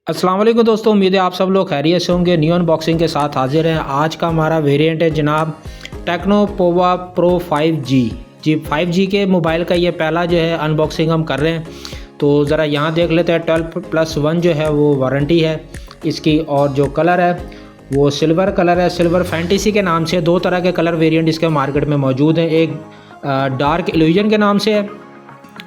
अस्सलाम वालेकुम दोस्तों, उम्मीद है आप सब लोग खैरियत से होंगे। न्यू अनबॉक्सिंग के साथ हाजिर हैं। आज का हमारा वेरिएंट है जनाब टेक्नो पोवा प्रो 5G जी 5G के मोबाइल का ये पहला जो है अनबॉक्सिंग हम कर रहे हैं। तो ज़रा यहाँ देख लेते हैं। 12+1 जो है वो वारंटी है इसकी, और जो कलर है वो सिल्वर कलर है। सिल्वर फैंटेसी के नाम से दो तरह के कलर वेरिएंट इसके मार्केट में मौजूद हैं। एक डार्क इल्यूजन के नाम से है।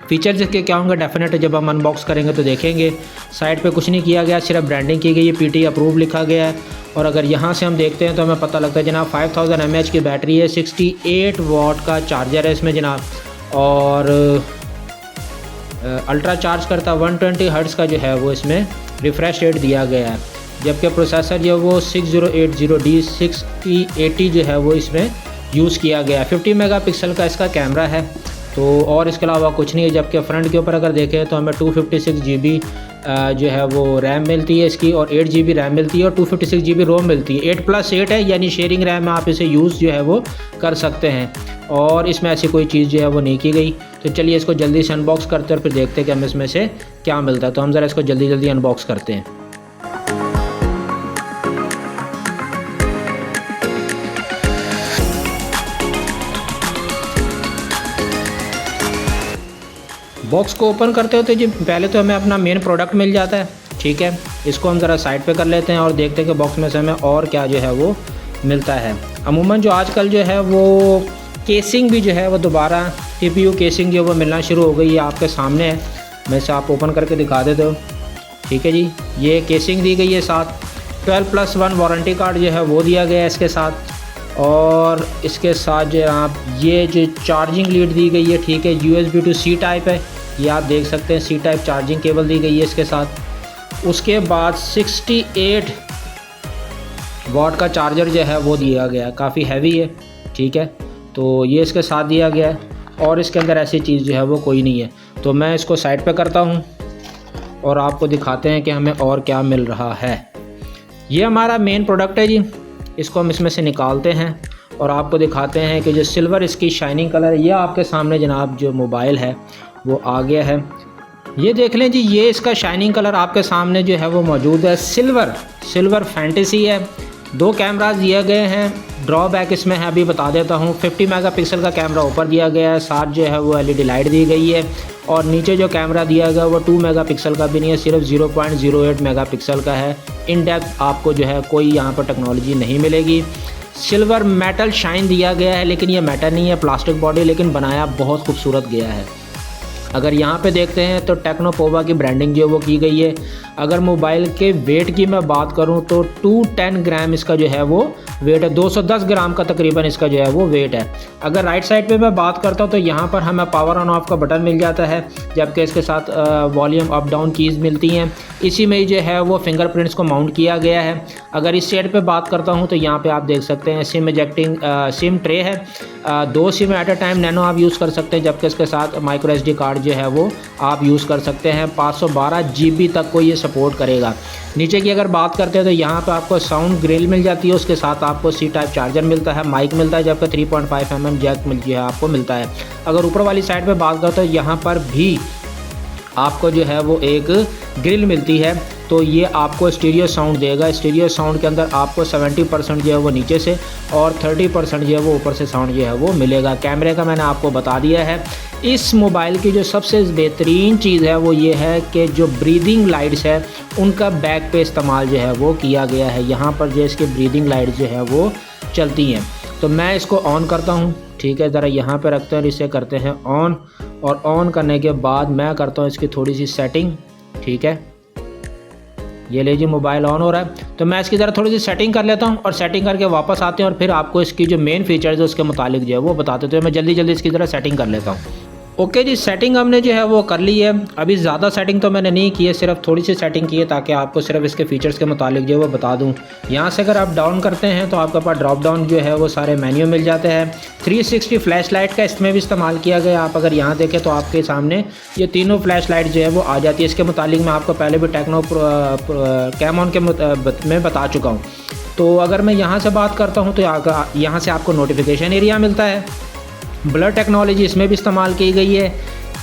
फीचर्स इसके क्या होंगे डेफिनेट जब हम अनबॉक्स करेंगे तो देखेंगे। साइड पे कुछ नहीं किया गया, सिर्फ ब्रांडिंग की गई है, PT अप्रूव लिखा गया है। और अगर यहाँ से हम देखते हैं तो हमें पता लगता है जनाब 5000 mAh की बैटरी है, 68 वाट का चार्जर है इसमें जनाब, और अल्ट्रा चार्ज करता 120 हर्ट्ज़ का जो है वो इसमें रिफ़्रेश रेट दिया गया है। जबकि प्रोसेसर जो वो 6080D6080 जो है वो इसमें यूज़ किया गया है। 50 मेगापिक्सल का इसका कैमरा है, तो और इसके अलावा कुछ नहीं है। जबकि फ्रंट के ऊपर अगर देखें तो हमें 256 GB जो है वो रैम मिलती है इसकी, और 8 GB रैम मिलती है, और 256 GB रोम मिलती है। 8+8 है, यानी शेयरिंग रैम में आप इसे यूज़ जो है वो कर सकते हैं। और इसमें ऐसी कोई चीज़ जो है वो नहीं की गई। तो चलिए इसको जल्दी से अनबॉक्स करते हैं और फिर देखते हैं कि हमें इसमें से क्या मिलता है। तो हम ज़रा इसको जल्दी अनबॉक्स करते हैं। बॉक्स को ओपन करते होते जी पहले तो हमें अपना मेन प्रोडक्ट मिल जाता है, ठीक है। इसको हम ज़रा साइड पे कर लेते हैं और देखते हैं कि बॉक्स में से हमें और क्या जो है वो मिलता है। अमूमन जो आजकल जो है वो केसिंग भी जो है वो दोबारा CPU केसिंग जो वो मिलना शुरू हो गई है। आपके सामने है, मैं इसे आप ओपन करके दिखा देते हो, ठीक है जी। ये केसिंग दी गई है साथ। 12+1 वारंटी कार्ड जो है वो दिया गया है इसके साथ, और इसके साथ जो आप ये जो चार्जिंग लीड दी गई है, ठीक है। USB to C टाइप है, ये आप देख सकते हैं। C टाइप चार्जिंग केबल दी गई है इसके साथ। उसके बाद 68 वाट का चार्जर जो है वो दिया गया है, काफ़ी हैवी है, ठीक है। तो ये इसके साथ दिया गया है, और इसके अंदर ऐसी चीज़ जो है वो कोई नहीं है। तो मैं इसको साइड पे करता हूँ और आपको दिखाते हैं कि हमें और क्या मिल रहा है। ये हमारा मेन प्रोडक्ट है जी, इसको हम इसमें से निकालते हैं और आपको दिखाते हैं कि जो सिल्वर इसकी शाइनिंग कलर है, ये आपके सामने जनाब जो मोबाइल है वो आ गया है। ये देख लें जी, ये इसका शाइनिंग कलर आपके सामने जो है वो मौजूद है। सिल्वर फैंटेसी है। 2 कैमरास दिए गए हैं। ड्रॉबैक इसमें है, अभी बता देता हूँ। 50 मेगापिक्सल का कैमरा ऊपर दिया गया है, साथ जो है वो LED लाइट दी गई है। और नीचे जो कैमरा दिया गया वो 2 मेगापिक्सल का भी नहीं है, सिर्फ 0.08 मेगापिक्सल का है। इन डेप्थ आपको जो है कोई यहाँ पर टेक्नोलॉजी नहीं मिलेगी। सिल्वर मेटल शाइन दिया गया है, लेकिन ये मेटल नहीं है, प्लास्टिक बॉडी, लेकिन बनाया बहुत खूबसूरत गया है। अगर यहाँ पे देखते हैं तो टेक्नो पोवा की ब्रांडिंग जो वो की गई है। अगर मोबाइल के वेट की मैं बात करूँ तो 210 ग्राम इसका जो है वो वेट है। 210 ग्राम का तकरीबन इसका जो है वो वेट है। अगर राइट साइड पे मैं बात करता हूँ तो यहाँ पर हमें पावर ऑन ऑफ का बटन मिल जाता है, जबकि इसके साथ वॉल्यूम अप डाउन कीज़ मिलती हैं। इसी में जो है वो फिंगरप्रिंट्स को माउंट किया गया है। अगर इस साइड पे बात करता हूँ तो यहाँ पे आप देख सकते हैं सिम ट्रे है। 2 SIM at a time nano आप यूज़ कर सकते हैं, जबकि इसके साथ माइक्रो SD कार्ड जो है वो आप यूज़ कर सकते हैं। 512 GB तक को ये सपोर्ट करेगा। नीचे की अगर बात करते हैं तो यहाँ पे आपको साउंड ग्रिल मिल जाती है, उसके साथ आपको C टाइप चार्जर मिलता है, माइक मिलता है, जबकि 3.5 mm जैक जो है आपको मिलता है। अगर ऊपर वाली साइड पे बात करते हैं तो यहाँ पर भी आपको जो है वो एक ग्रिल मिलती है। तो ये आपको स्टीरियो साउंड देगा। स्टीरियो साउंड के अंदर आपको 70% जो है वो नीचे से और 30% जो है वो ऊपर से साउंड जो है वो मिलेगा। कैमरे का मैंने आपको बता दिया है। इस मोबाइल की जो सबसे बेहतरीन चीज़ है वो ये है कि जो ब्रीदिंग लाइट्स है उनका बैक पे इस्तेमाल जो है वो किया गया है। यहाँ पर जो इसकी ब्रीदिंग लाइट जो है वो चलती हैं। तो मैं इसको ऑन करता हूँ, ठीक है। ज़रा यहाँ पे रखते हैं और इसे करते हैं ऑन, और ऑन करने के बाद मैं करता हूँ इसकी थोड़ी सी सेटिंग, ठीक है। ये लीजिए मोबाइल ऑन हो रहा है। तो मैं इसकी ज़रा थोड़ी सी सेटिंग कर लेता हूँ और सेटिंग करके वापस आते हैं और फिर आपको इसकी जो मेन फीचर्स है उसके मुतालिक जो है वो बताते। तो मैं जल्दी इसकी ज़रा सेटिंग कर लेता हूँ। ओके जी, सेटिंग हमने जो है वो कर ली है। अभी ज़्यादा सेटिंग तो मैंने नहीं की है, सिर्फ थोड़ी सी सेटिंग की है ताकि आपको सिर्फ इसके फीचर्स के मुतालिक जो है वो बता दूं। यहाँ से अगर आप डाउन करते हैं तो आपके पास ड्रॉप डाउन जो है वो सारे मेन्यू मिल जाते हैं। 360 फ्लैश लाइट का इसमें भी इस्तेमाल किया गया। आप अगर यहाँ देखें तो आपके सामने ये तीनों फ्लैश लाइट जो है वो आ जाती है। इसके मुतालिक मैं आपको पहले भी टेक्नो कैमॉन के में बता चुका हूँ। तो अगर मैं यहाँ से बात करता हूँ तो यहाँ से आपको नोटिफिकेशन एरिया मिलता है। ब्लर टेक्नोलॉजी इसमें भी इस्तेमाल की गई है।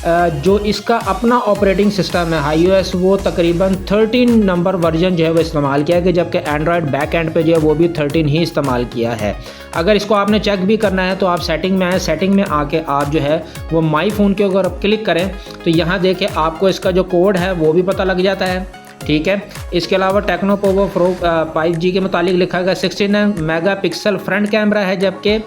जो इसका अपना ऑपरेटिंग सिस्टम है iOS, वो तकरीबन 13 नंबर वर्जन जो है वो इस्तेमाल किया है, कि जबकि एंड्रॉयड बैक एंड पे जो है वो भी 13 ही इस्तेमाल किया है। अगर इसको आपने चेक भी करना है तो आप सेटिंग में आए, सेटिंग में आके आप जो है वो माई फ़ोन के ऊपर क्लिक करें तो यहाँ देखें आपको इसका जो कोड है वो भी पता लग जाता है, ठीक है। इसके अलावा टेक्नो पोवो प्रो 5G के मुतालिक लिखा गया 69 मेगापिक्सल फ्रंट कैमरा है, जबकि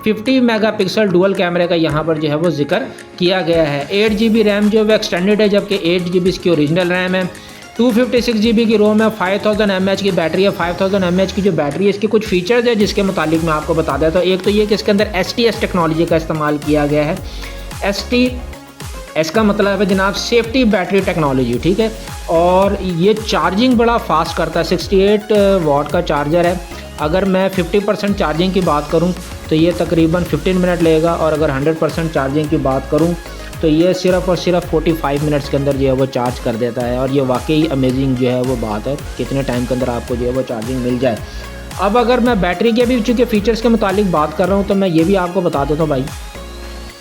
50 मेगापिक्सल डुअल कैमरे का यहाँ पर जो है वो जिक्र किया गया है। 8 GB रैम जो है एक्सटेंडेड है, जबकि 8 GB इसकी ओरिजिनल रैम है। 256 GB की रोम है, 5000 mAh की बैटरी है। 5000 mAh की जो बैटरी है, इसके कुछ फीचर्स है जिसके मुतालिक मैं आपको बता देता हूँ। एक तो ये कि इसके अंदर STS टेक्नोलॉजी का इस्तेमाल किया गया है। STS का मतलब है जनाब सेफ्टी बैटरी टेक्नोलॉजी, ठीक है। और ये चार्जिंग बड़ा फास्ट करता है, 68 वाट का चार्जर है। अगर मैं 50% चार्जिंग की बात करूं तो ये तकरीबन 15 मिनट लेगा, और अगर 100% चार्जिंग की बात करूं तो ये सिर्फ़ और सिर्फ 45 मिनट्स के अंदर जो है वो चार्ज कर देता है। और ये वाकई अमेजिंग जो है वो बात है, कितने टाइम के अंदर आपको जो है वो चार्जिंग मिल जाए। अब अगर मैं बैटरी के भी चूँकि फ़ीचर्स के मुतालिक बात कर रहा हूँ तो मैं ये भी आपको बता देता हूँ भाई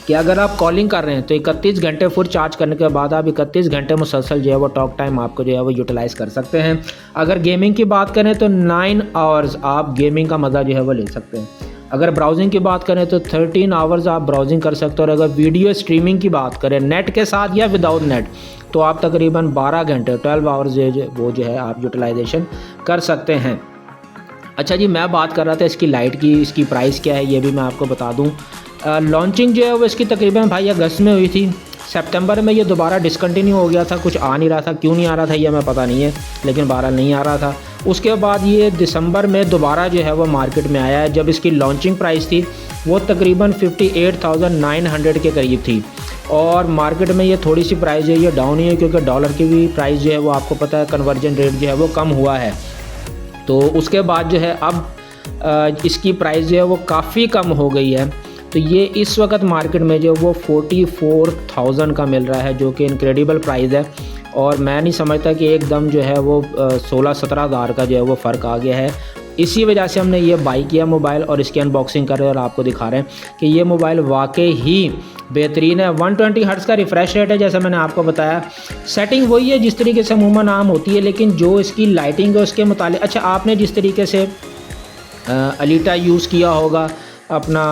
कि अगर आप कॉलिंग कर रहे हैं तो 31 घंटे फुल चार्ज करने के बाद आप 31 घंटे मुसलसल जो है वो टॉक टाइम आपको जो है वो यूटिलाइज़ कर सकते हैं। अगर गेमिंग की बात करें तो 9 आवर्स आप गेमिंग का मज़ा जो है वो ले सकते हैं। अगर ब्राउजिंग की बात करें तो 13 आवर्स आप ब्राउजिंग कर सकते हो। और अगर वीडियो स्ट्रीमिंग की बात करें नेट के साथ या विदाउट नेट तो आप तकरीबन 12 घंटे 12 आवर्स वो जो है आप यूटिलाइजेशन कर सकते हैं। अच्छा जी, मैं बात कर रहा था इसकी लाइट की, इसकी प्राइस क्या है ये भी मैं आपको बता दूँ। लॉन्चिंग जो है वो इसकी तकरीबन भाई अगस्त में हुई थी। सितंबर में ये दोबारा डिसकंटिन्यू हो गया था, कुछ आ नहीं रहा था, क्यों नहीं आ रहा था ये मैं पता नहीं है, लेकिन बहरहाल नहीं आ रहा था। उसके बाद ये दिसंबर में दोबारा जो है वो मार्केट में आया है। जब इसकी लॉन्चिंग प्राइस थी वो तकरीबन 58,900 के करीब थी, और मार्केट में ये थोड़ी सी प्राइस है ये डाउन ही है, क्योंकि डॉलर की भी प्राइस जो है वो आपको पता है कन्वर्जन रेट जो है वो कम हुआ है। तो उसके बाद जो है अब इसकी प्राइस जो है वो काफ़ी कम हो गई है। तो ये इस वक्त मार्केट में जो वो 44,000 का मिल रहा है, जो कि इनक्रेडिबल प्राइस है। और मैं नहीं समझता कि एकदम जो है वो 16-17 हज़ार का जो है वो फ़र्क आ गया है। इसी वजह से हमने ये बाई किया मोबाइल और इसकी अनबॉक्सिंग कर रहे हैं और आपको दिखा रहे हैं कि ये मोबाइल वाकई ही बेहतरीन है। 120 हर्ट्ज़ का रिफ़्रेश रेट है, जैसे मैंने आपको बताया। सेटिंग वही है जिस तरीके से अमूमन आम होती है, लेकिन जो इसकी लाइटिंग है उसके मुतालिक, अच्छा आपने जिस तरीके से अलीटा यूज़ किया होगा अपना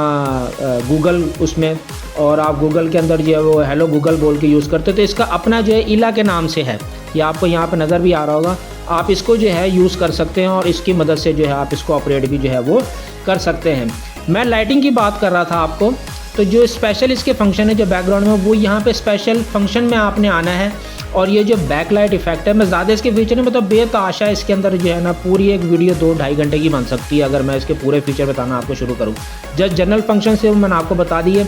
गूगल उसमें, और आप गूगल के अंदर जो है वो हेलो गूगल बोल के यूज़ करते, तो इसका अपना जो है इला के नाम से है, ये आपको यहाँ पे नज़र भी आ रहा होगा। आप इसको जो है यूज़ कर सकते हैं और इसकी मदद से जो है आप इसको ऑपरेट भी जो है वो कर सकते हैं। मैं लाइटिंग की बात कर रहा था आपको, तो जो स्पेशल इसके फंक्शन है जो बैकग्राउंड में, वो यहाँ पे स्पेशल फंक्शन में आपने आना है। और ये जो बैक लाइट इफेक्ट है, मैं ज़्यादा इसके फीचर नहीं मतलब बेताशा इसके अंदर जो है ना पूरी एक वीडियो 2-2.5 घंटे की बन सकती है अगर मैं इसके पूरे फीचर बताना आपको शुरू करूँ। जस्ट जनरल फंक्शन से मैंने आपको बता दिए।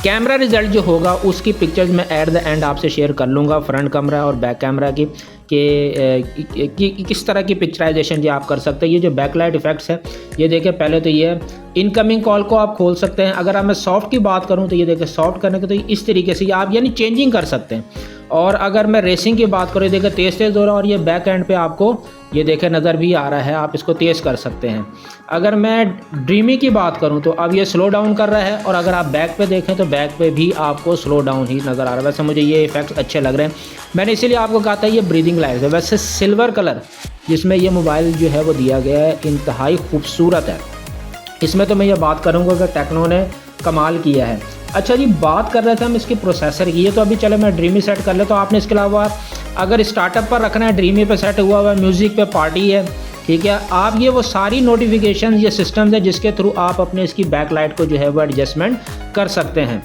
कैमरा रिज़ल्ट जो होगा उसकी पिक्चर्स मैं एट द एंड आपसे शेयर कर लूँगा, फ्रंट कैमरा और बैक कैमरा की कि किस तरह की पिक्चराइजेशन जो आप कर सकते हैं। ये जो बैकलाइट इफेक्ट्स है, ये देखिए पहले तो ये इनकमिंग कॉल को आप खोल सकते हैं। अगर मैं सॉफ्ट की बात करूं तो ये देखिए सॉफ्ट करने के तो इस तरीके से आप यानी चेंजिंग कर सकते हैं। और अगर मैं रेसिंग की बात करूँ, देखिए तेज़ तेज़ हो रहा है और ये बैक एंड पे आपको ये देखे नज़र भी आ रहा है, आप इसको तेज़ कर सकते हैं। अगर मैं ड्रीमी की बात करूं तो अब ये स्लो डाउन कर रहा है, और अगर आप बैक पे देखें तो बैक पे भी आपको स्लो डाउन ही नज़र आ रहा है। वैसे मुझे ये इफेक्ट्स अच्छे लग रहे हैं, मैंने इसीलिए आपको कहा था ये ब्रीदिंग लाइट है। वैसे सिल्वर कलर जिसमें ये मोबाइल जो है वो दिया गया है इंतहाई खूबसूरत है। इसमें तो मैं ये बात करूँगा कि टेक्नो ने कमाल किया है। अच्छा जी, बात कर रहे थे हम इसके प्रोसेसर की, ये तो अभी चले मैं ड्रीमी सेट कर ले। तो आपने इसके अलावा अगर स्टार्टअप पर रखना है, ड्रीमी पे सेट हुआ हुआ है, म्यूज़िक पे पार्टी है, ठीक है, आप ये वो सारी नोटिफिकेशन ये सिस्टम्स है जिसके थ्रू आप अपने इसकी बैकलाइट को जो है वो एडजस्टमेंट कर सकते हैं।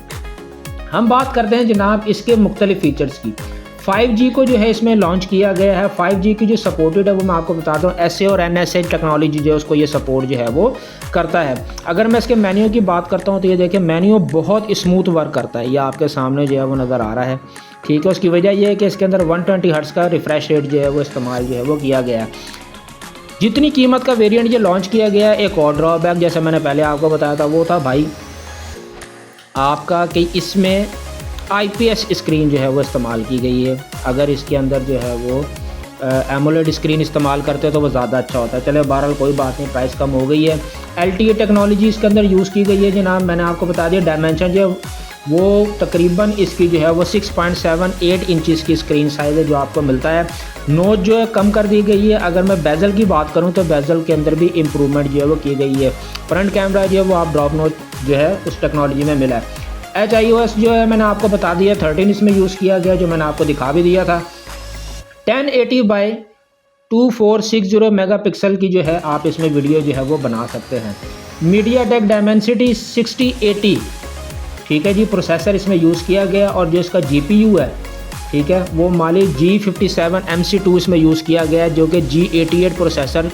हम बात करते हैं जनाब इसके मुख्तलिफ फीचर्स की। 5G को जो है इसमें लॉन्च किया गया है। 5G की जो सपोर्टेड है वो मैं आपको बताता हूँ, SA और NSA टेक्नोलॉजी जो है उसको ये सपोर्ट जो है वो करता है। अगर मैं इसके मेन्यू की बात करता हूँ तो ये देखिए मेन्यू बहुत स्मूथ वर्क करता है, ये आपके सामने जो है वो नज़र आ रहा है, ठीक है। उसकी वजह यह है कि इसके अंदर 120 हर्ट्ज़ का रिफ्रेश रेट जो है वो इस्तेमाल जो है वो किया गया है। जितनी कीमत का वेरिएंट ये लॉन्च किया गया है, एक और ड्रॉबैक जैसे मैंने पहले आपको बताया था वो था भाई आपका कि इसमें IPS स्क्रीन जो है वो इस्तेमाल की गई है। अगर इसके अंदर जो है वो एमोलेड स्क्रीन इस्तेमाल करते हैं तो वो ज़्यादा अच्छा होता है। चले बहरहाल कोई बात नहीं, प्राइस कम हो गई है। LTE टेक्नोलॉजी इसके अंदर यूज़ की गई है जनाब, मैंने आपको बता दिया। डायमेंशन जो वो तकरीबन इसकी जो है वो 6.78 इंचज़ की स्क्रीन साइज़ है जो आपको मिलता है। नोच जो है कम कर दी गई है। अगर मैं बेजल की बात करूं तो बेजल के अंदर भी इम्प्रूवमेंट जो है वो की गई है। फ्रंट कैमरा जो है वो आप ड्रॉप नोच जो है उस टेक्नोलॉजी में मिला है। HIOS जो है मैंने आपको बता दिया 13 इसमें यूज़ किया गया, जो मैंने आपको दिखा भी दिया था। 1080 बाई 2460 मेगापिक्सल की जो है आप इसमें वीडियो जो है वो बना सकते हैं। MediaTek Dimensity 6080, ठीक है जी, प्रोसेसर इसमें यूज़ किया गया और जो इसका GPU है, ठीक है, वो Mali G57 MC2 इसमें यूज़ किया गया है, जो कि G88 प्रोसेसर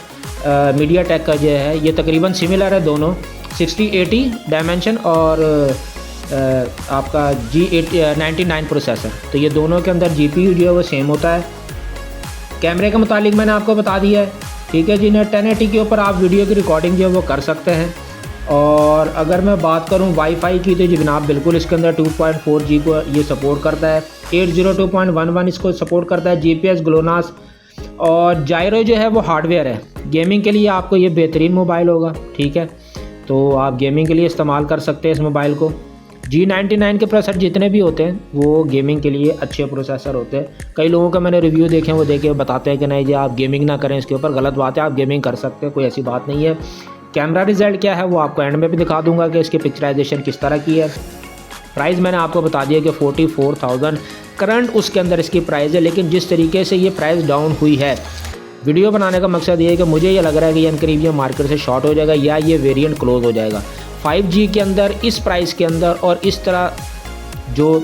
MediaTek का जो है ये तकरीबन सिमिलर है दोनों, 6080 डायमेंशन और आपका G99 प्रोसेसर, तो ये दोनों के अंदर GPU जो है वो सेम होता है। कैमरे के मुतालिक मैंने आपको बता दिया है, ठीक है जी। 1080 के ऊपर आप वीडियो की रिकॉर्डिंग जो है वो कर सकते हैं। और अगर मैं बात करूं वाईफाई की तो जी जनाब बिल्कुल इसके अंदर 2.4G को ये सपोर्ट करता है, 802.11 इसको सपोर्ट करता है, GPS, GLONASS और जायरो जो है वो हार्डवेयर है। गेमिंग के लिए आपको ये बेहतरीन मोबाइल होगा, ठीक है, तो आप गेमिंग के लिए इस्तेमाल कर सकते हैं इस मोबाइल को। G99 के प्रोसेसर जितने भी होते हैं वो गेमिंग के लिए अच्छे प्रोसेसर होते हैं। कई लोगों का मैंने रिव्यू देखे वो देखे बताते हैं कि नहीं जी आप गेमिंग ना करें इसके ऊपर, गलत बात है, आप गेमिंग कर सकते हैं, कोई ऐसी बात नहीं है। कैमरा रिजल्ट क्या है वो आपको एंड में भी दिखा दूंगा कि इसकी पिक्चराइजेशन किस तरह की है। प्राइस मैंने आपको बता दिया कि 44,000 करंट उसके अंदर इसकी प्राइस है, लेकिन जिस तरीके से ये प्राइस डाउन हुई है, वीडियो बनाने का मकसद ये है कि मुझे ये लग रहा है कि ये करीब ये मार्केट से शॉर्ट हो जाएगा या ये वेरिएंट क्लोज हो जाएगा 5G के अंदर, इस प्राइस के अंदर और इस तरह जो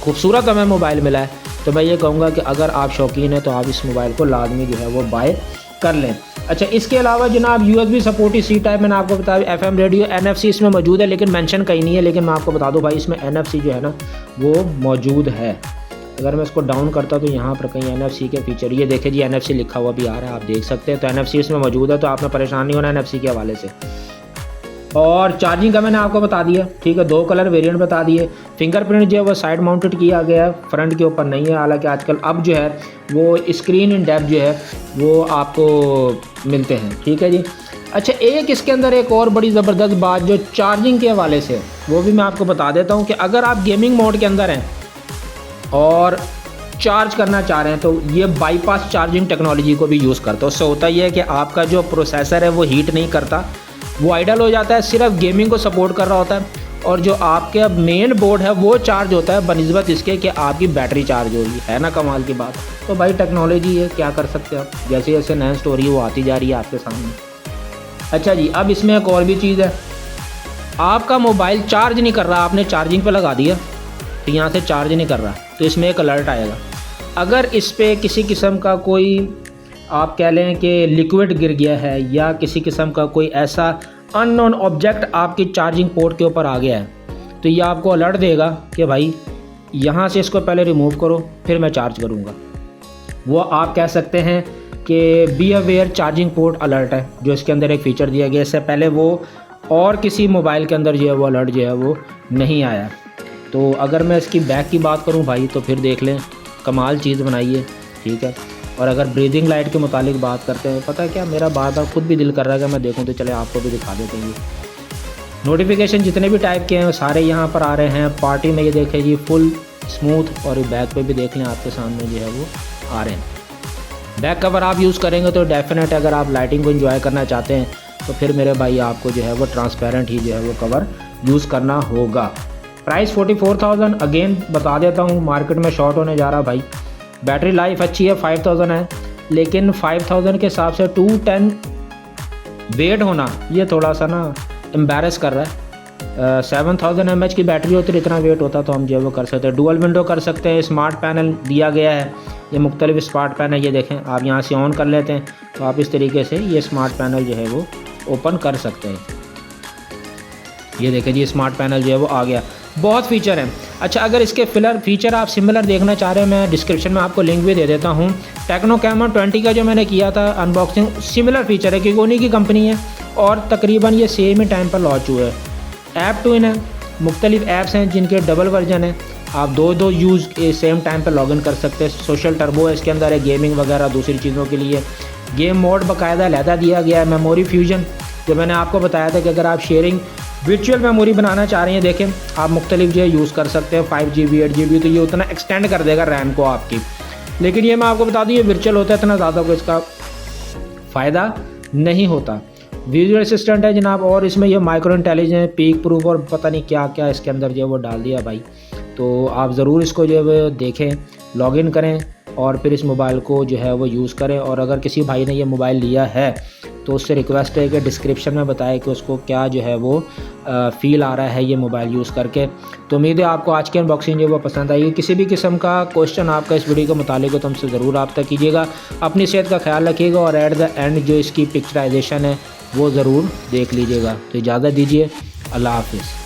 खूबसूरत हमें मोबाइल मिला है। तो मैं ये कहूँगा कि अगर आप शौकीन हैं तो आप इस मोबाइल को लाजमी जो है वो बाय कर लें। अच्छा, इसके अलावा जनाब USB सपोर्ट C टाइप मैंने आपको बताया, FM रेडियो, NFC इसमें मौजूद है लेकिन मेंशन कहीं नहीं है, लेकिन मैं आपको बता दूं भाई इसमें NFC जो है ना वो मौजूद है। अगर मैं इसको डाउन करता तो यहाँ पर कहीं NFC के फीचर, ये देखें जी NFC लिखा हुआ भी आ रहा है, आप देख सकते हैं, तो NFC इसमें मौजूद है, तो आपने परेशान नहीं होना NFC के हवाले से। और चार्जिंग का मैंने आपको बता दिया, ठीक है, 2 कलर वेरिएंट बता दिए। फिंगरप्रिंट जो है वो साइड माउंटेड किया गया है, फ्रंट के ऊपर नहीं है, हालांकि आजकल अब जो है वो स्क्रीन इन डेप्थ जो है वो आपको मिलते हैं, ठीक है जी। अच्छा, एक इसके अंदर एक और बड़ी ज़बरदस्त बात जो चार्जिंग के हवाले से, वो भी मैं आपको बता देता हूँ कि अगर आप गेमिंग मोड के अंदर हैं और चार्ज करना चाह रहे हैं तो ये बाईपास चार्जिंग टेक्नोलॉजी को भी यूज़ करता है। उससे होता ही है कि आपका जो प्रोसेसर है वो हीट नहीं करता, वो आइडल हो जाता है, सिर्फ गेमिंग को सपोर्ट कर रहा होता है, और जो आपके मेन बोर्ड है वो चार्ज होता है बनिस्बत इसके कि आपकी बैटरी चार्ज होगी, है ना कमाल की बात। तो भाई टेक्नोलॉजी है, क्या कर सकते हैं आप, जैसे जैसे नई स्टोरी वो आती जा रही है आपके सामने। अच्छा जी, अब इसमें एक और भी चीज़ है, आपका मोबाइल चार्ज नहीं कर रहा, आपने चार्जिंग पे लगा दिया तो यहाँ से चार्ज नहीं कर रहा, तो इसमें एक अलर्ट आएगा। अगर इस पर किसी किस्म का कोई आप कह लें कि लिक्विड गिर गया है या किसी किस्म का कोई ऐसा अननोन ऑब्जेक्ट आपकी चार्जिंग पोर्ट के ऊपर आ गया है, तो ये आपको अलर्ट देगा कि भाई यहाँ से इसको पहले रिमूव करो फिर मैं चार्ज करूँगा। वो आप कह सकते हैं कि be aware charging port alert है, जो इसके अंदर एक फ़ीचर दिया गया। इससे पहले वो और किसी मोबाइल के अंदर जो है वो अलर्ट जो है वो नहीं आया। तो अगर मैं इसकी बैक की बात करूँ भाई तो फिर देख लें, कमाल चीज़ बनाई है, ठीक है। और अगर ब्रीदिंग लाइट के मुतालिक बात करते हैं, पता है क्या, मेरा बार बार खुद भी दिल कर रहा है कि मैं देखूं, तो चले आपको भी दिखा देते हैं। नोटिफिकेशन जितने भी टाइप के हैं सारे यहाँ पर आ रहे हैं। पार्टी में ये देखें जी फुल स्मूथ, और बैक पे भी देख लें आपके सामने जो है वो आ रहे हैं। बैक कवर आप यूज़ करेंगे तो डेफिनेट अगर आप लाइटिंग को एंजॉय करना चाहते हैं तो फिर मेरे भाई आपको जो है वो ट्रांसपेरेंट ही जो है वो कवर यूज़ करना होगा। प्राइस 44,000 अगेन बता देता हूँ, मार्केट में शॉर्ट होने जा रहा भाई। बैटरी लाइफ अच्छी है, 5000 है, लेकिन 5000 के हिसाब से 210 वेट होना ये थोड़ा सा ना एम्बैरस कर रहा है। 7000 mAh की बैटरी होती है, इतना वेट होता तो हम जो है वो कर सकते हैं। डुअल विंडो कर सकते हैं, स्मार्ट पैनल दिया गया है, ये मुख्तलिफ स्मार्ट पैनल, ये देखें आप यहाँ से ऑन कर लेते हैं तो आप इस तरीके से ये स्मार्ट पैनल जो है वो ओपन कर सकते हैं। ये देखें जी स्मार्ट पैनल जो है वो आ गया, बहुत फीचर हैं। अच्छा, अगर इसके फीचर आप सिमिलर देखना चाह रहे हैं, मैं डिस्क्रिप्शन में आपको लिंक भी दे देता हूँ। टेक्नो कैमन 20 का जो मैंने किया था अनबॉक्सिंग, सिमिलर फीचर है क्योंकि उन्हीं की कंपनी है और तकरीबन ये सेम ही टाइम पर लॉन्च हुआ है। ऐप टू इन है, मुख्तलिफ ऐप्स हैं जिनके डबल वर्जन है, आप दो यूज़ सेम टाइम पर लॉगिन कर सकते हैं। सोशल टर्बो है इसके अंदर है, गेमिंग वगैरह दूसरी चीज़ों के लिए। गेम मोड बाकायदा अलहदा दिया गया है। मेमोरी फ्यूजन जो मैंने आपको बताया था कि अगर आप शेयरिंग वर्चुअल मेमोरी बनाना चाह रहे हैं, देखें आप मुख्तलिफ जो है यूज़ कर सकते हैं, 5 GB 8 GB, तो ये उतना एक्सटेंड कर देगा रैम को आपकी। लेकिन ये मैं आपको बता दूं ये वर्चुअल होता है, इतना ज़्यादा कोई इसका फ़ायदा नहीं होता। विजुअल असिस्टेंट है जनाब, और इसमें ये माइक्रो इंटेलिजेंस, पीक प्रूफ और पता नहीं क्या क्या इसके अंदर जो है वो डाल दिया भाई। तो आप ज़रूर इसको जो है वो देखें, लॉगिन करें और फिर इस मोबाइल को जो है वो यूज़ करें। और अगर किसी भाई ने ये मोबाइल लिया है तो उससे रिक्वेस्ट है कि डिस्क्रिप्शन में बताए कि उसको क्या जो है वो फ़ील आ रहा है ये मोबाइल यूज़ करके। तो उम्मीद है आपको आज की अनबॉक्सिंग जो है वो पसंद आएगी। किसी भी किस्म का क्वेश्चन आपका इस वीडियो के मुतालिक हो तो हमसे ज़रूर रब्ता कीजिएगा। अपनी सेहत का ख्याल रखिएगा और एट द एंड जो इसकी पिक्चराइजेशन है वो ज़रूर देख लीजिएगा। तो इजाज़त दीजिए, अल्लाह हाफिज़।